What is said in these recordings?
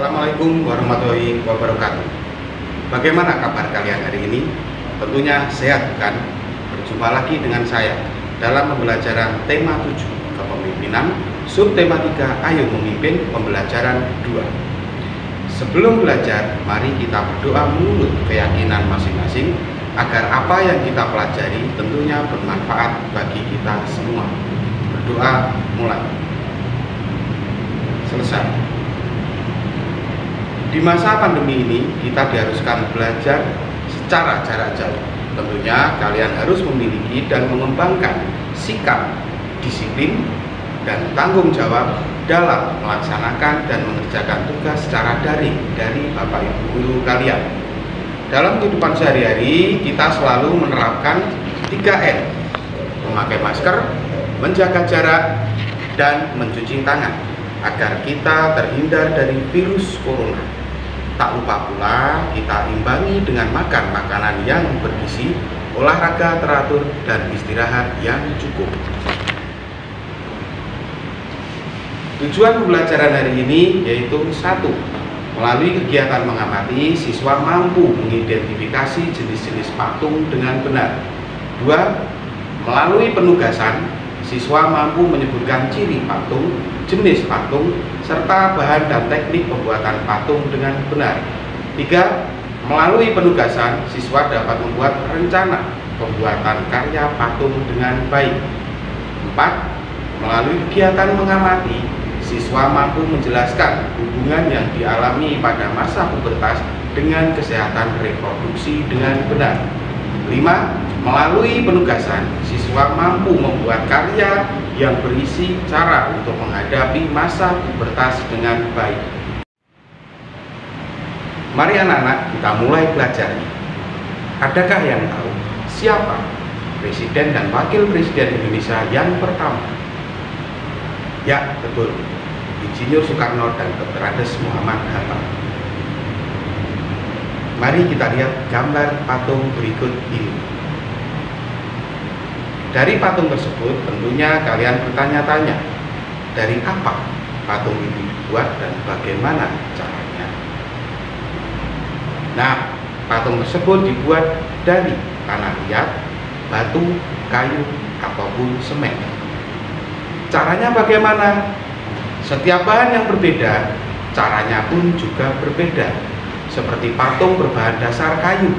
Assalamualaikum warahmatullahi wabarakatuh. Bagaimana kabar kalian hari ini? Tentunya sehat kan? Berjumpa lagi dengan saya dalam pembelajaran tema 7 kepemimpinan, subtema 3 Ayo Memimpin, pembelajaran 2. Sebelum belajar, mari kita berdoa menurut keyakinan masing-masing agar apa yang kita pelajari tentunya bermanfaat bagi kita semua. Berdoa mulai. Selesai. Di masa pandemi ini, kita diharuskan belajar secara jarak jauh. Tentunya kalian harus memiliki dan mengembangkan sikap, disiplin, dan tanggung jawab dalam melaksanakan dan mengerjakan tugas secara daring dari Bapak Ibu guru kalian. Dalam kehidupan sehari-hari, kita selalu menerapkan 3M: memakai masker, menjaga jarak, dan mencuci tangan agar kita terhindar dari virus corona. Tak lupa pula kita imbangi dengan makan makanan yang bergizi, olahraga teratur, dan istirahat yang cukup. Tujuan pembelajaran hari ini yaitu 1. Melalui kegiatan mengamati, siswa mampu mengidentifikasi jenis-jenis patung dengan benar. 2. Melalui penugasan, siswa mampu menyebutkan ciri patung, jenis patung, serta bahan dan teknik pembuatan patung dengan benar. 3. Melalui penugasan, siswa dapat membuat rencana pembuatan karya patung dengan baik. 4. Melalui kegiatan mengamati, siswa mampu menjelaskan hubungan yang dialami pada masa pubertas dengan kesehatan reproduksi dengan benar. 5. Melalui penugasan, siswa mampu membuat karya yang berisi cara untuk menghadapi masa pubertas dengan baik. Mari anak-anak, kita mulai belajar. Adakah yang tahu siapa Presiden dan Wakil Presiden Indonesia yang pertama? Ya, betul. Insinyur Soekarno dan Dr. Andes Muhammad Hatta. Mari kita lihat gambar patung berikut ini. Dari patung tersebut tentunya kalian bertanya-tanya, dari apa patung ini dibuat dan bagaimana caranya? Nah, patung tersebut dibuat dari tanah liat, batu, kayu, ataupun semen. Caranya bagaimana? Setiap bahan yang berbeda, caranya pun juga berbeda. Seperti patung berbahan dasar kayu,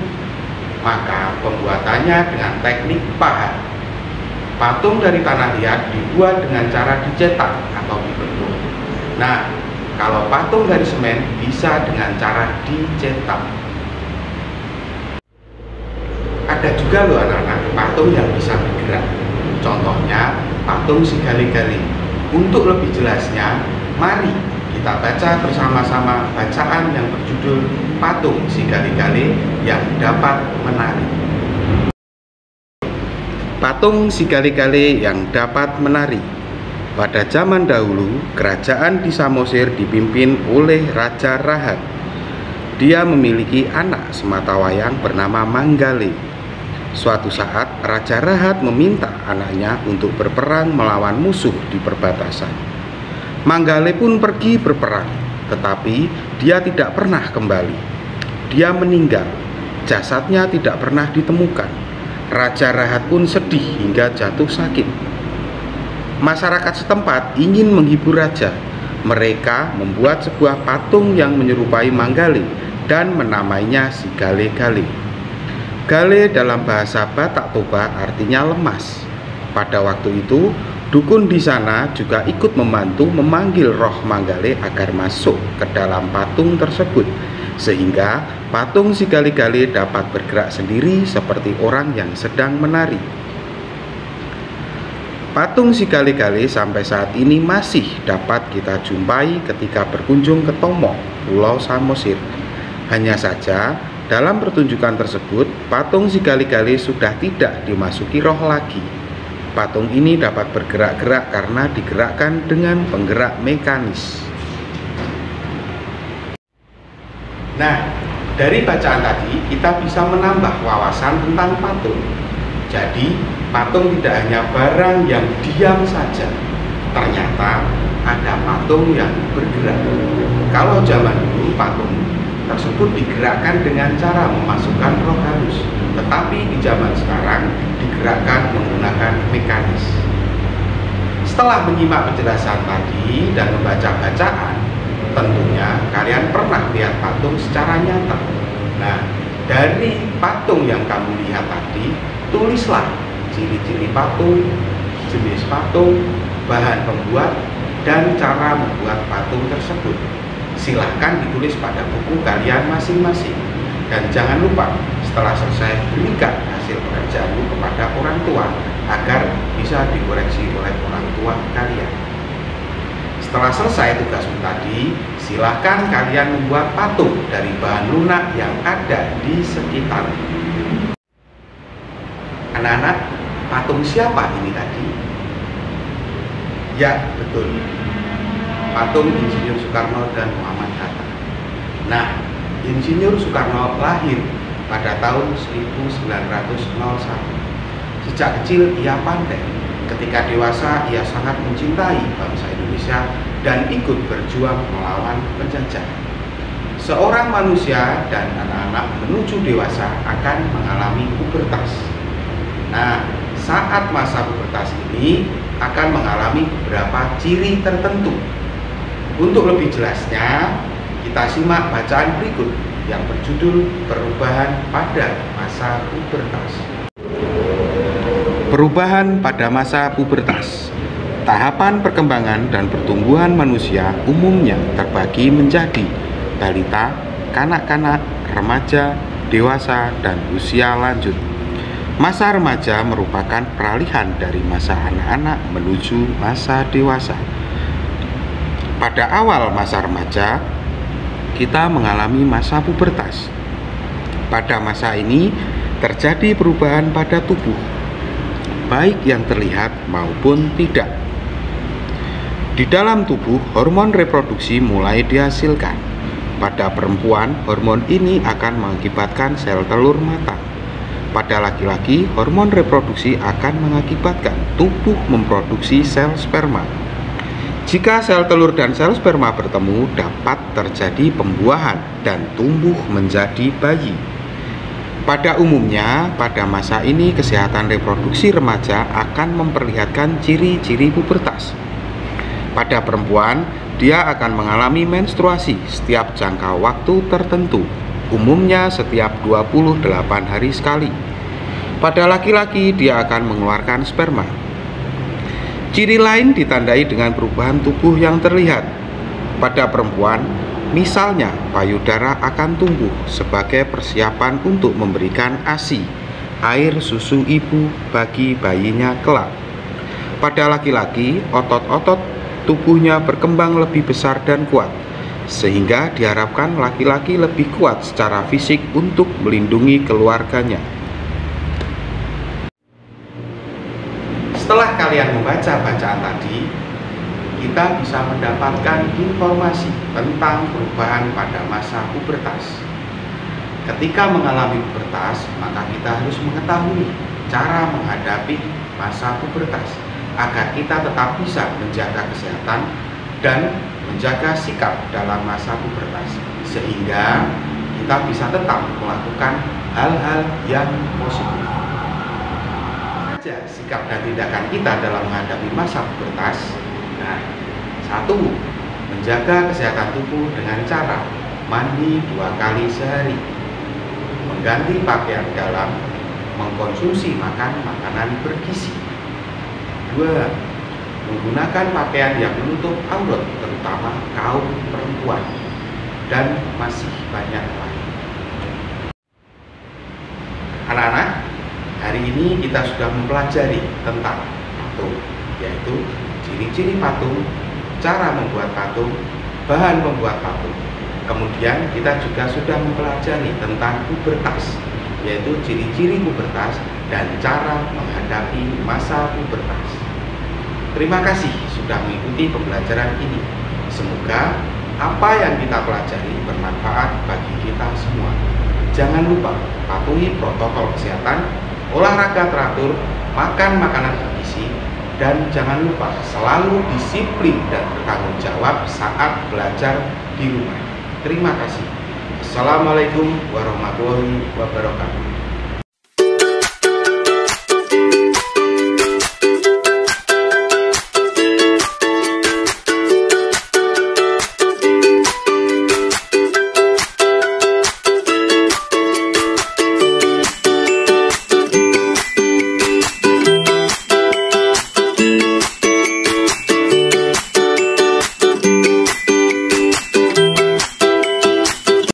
maka pembuatannya dengan teknik pahat. Patung dari tanah liat dibuat dengan cara dicetak atau dibentuk. Nah, kalau patung dari semen bisa dengan cara dicetak. Ada juga loh anak-anak patung yang bisa bergerak. Contohnya patung si gali-gali. Untuk lebih jelasnya, mari kita baca bersama-sama bacaan yang berjudul Patung si gali-gali yang dapat menari. Patung si gali-gali yang dapat menari. Pada zaman dahulu, kerajaan di Samosir dipimpin oleh Raja Rahat. Dia memiliki anak sematawayang bernama Manggale. Suatu saat, Raja Rahat meminta anaknya untuk berperang melawan musuh di perbatasan. Manggale pun pergi berperang, tetapi dia tidak pernah kembali. Dia meninggal, jasadnya tidak pernah ditemukan. Raja Rahat pun sedih hingga jatuh sakit. Masyarakat setempat ingin menghibur raja. Mereka membuat sebuah patung yang menyerupai Manggale dan menamainya si Gale-Gale. Gale dalam bahasa Batak Toba artinya lemas. Pada waktu itu, dukun di sana juga ikut membantu memanggil roh Manggale agar masuk ke dalam patung tersebut, sehingga patung si Gale-Gale dapat bergerak sendiri seperti orang yang sedang menari. Patung si Gale-Gale sampai saat ini masih dapat kita jumpai ketika berkunjung ke Tomo, Pulau Samosir. Hanya saja, dalam pertunjukan tersebut, patung si Gale-Gale sudah tidak dimasuki roh lagi. Patung ini dapat bergerak-gerak karena digerakkan dengan penggerak mekanis. Nah, dari bacaan tadi kita bisa menambah wawasan tentang patung. Jadi, patung tidak hanya barang yang diam saja. Ternyata ada patung yang bergerak. Kalau zaman dulu patung tersebut digerakkan dengan cara memasukkan roh halus, tetapi di zaman sekarang digerakkan menggunakan mekanis. Setelah menyimak penjelasan tadi dan membaca bacaan, tentunya kalian pernah lihat patung secara nyata. Nah, dari patung yang kamu lihat tadi, tulislah ciri-ciri patung, jenis patung, bahan pembuat, dan cara membuat patung tersebut. Silahkan ditulis pada buku kalian masing-masing. Dan jangan lupa setelah selesai berikan hasil pekerjaanmu kepada orang tua agar bisa dikoreksi oleh orang tua kalian. Setelah selesai tugasmu tadi, silahkan kalian membuat patung dari bahan lunak yang ada di sekitar. Anak-anak, patung siapa ini tadi? Ya, betul. Patung Insinyur Soekarno dan Muhammad Hatta. Nah, Insinyur Soekarno lahir pada tahun 1901. Sejak kecil ia pandai. Ketika dewasa ia sangat mencintai bangsa Indonesia dan ikut berjuang melawan penjajah. Seorang manusia dan anak-anak menuju dewasa akan mengalami pubertas. Nah, saat masa pubertas ini akan mengalami beberapa ciri tertentu. Untuk lebih jelasnya, kita simak bacaan berikut yang berjudul Perubahan pada Masa Pubertas. Perubahan pada masa pubertas. Tahapan perkembangan dan pertumbuhan manusia umumnya terbagi menjadi balita, kanak-kanak, remaja, dewasa, dan usia lanjut. Masa remaja merupakan peralihan dari masa anak-anak menuju masa dewasa. Pada awal masa remaja, kita mengalami masa pubertas. Pada masa ini terjadi perubahan pada tubuh, baik yang terlihat maupun tidak. Di dalam tubuh, hormon reproduksi mulai dihasilkan. Pada perempuan, hormon ini akan mengakibatkan sel telur matang. Pada laki-laki, hormon reproduksi akan mengakibatkan tubuh memproduksi sel sperma. Jika sel telur dan sel sperma bertemu, dapat terjadi pembuahan dan tumbuh menjadi bayi. Pada umumnya, pada masa ini kesehatan reproduksi remaja akan memperlihatkan ciri-ciri pubertas. Pada perempuan, dia akan mengalami menstruasi setiap jangka waktu tertentu, umumnya setiap 28 hari sekali. Pada laki-laki, dia akan mengeluarkan sperma. Ciri lain ditandai dengan perubahan tubuh yang terlihat. Pada perempuan, misalnya payudara akan tumbuh sebagai persiapan untuk memberikan ASI, air susu ibu bagi bayinya kelak. Pada laki-laki, otot-otot tubuhnya berkembang lebih besar dan kuat, sehingga diharapkan laki-laki lebih kuat secara fisik untuk melindungi keluarganya. Setelah kalian membaca bacaan tadi, kita bisa mendapatkan informasi tentang perubahan pada masa pubertas. Ketika mengalami pubertas, maka kita harus mengetahui cara menghadapi masa pubertas agar kita tetap bisa menjaga kesehatan dan menjaga sikap dalam masa pubertas, sehingga kita bisa tetap melakukan hal-hal yang positif. Sikap dan tindakan kita dalam menghadapi masa pubertas. Nah, 1. Menjaga kesehatan tubuh dengan cara mandi 2 kali sehari, mengganti pakaian dalam, mengkonsumsi makanan bergizi. 2. Menggunakan pakaian yang menutup aurat, terutama kaum perempuan, dan masih banyak lain. Anak-anak, hari ini kita sudah mempelajari tentang patung, yaitu ciri-ciri patung, cara membuat patung, bahan membuat patung. Kemudian kita juga sudah mempelajari tentang pubertas, yaitu ciri-ciri pubertas dan cara menghadapi masa pubertas. Terima kasih sudah mengikuti pembelajaran ini. Semoga apa yang kita pelajari bermanfaat bagi kita semua. Jangan lupa patuhi protokol kesehatan, olahraga teratur, makan makanan bergizi, dan jangan lupa selalu disiplin dan bertanggung jawab saat belajar di rumah. Terima kasih. Assalamualaikum warahmatullahi wabarakatuh.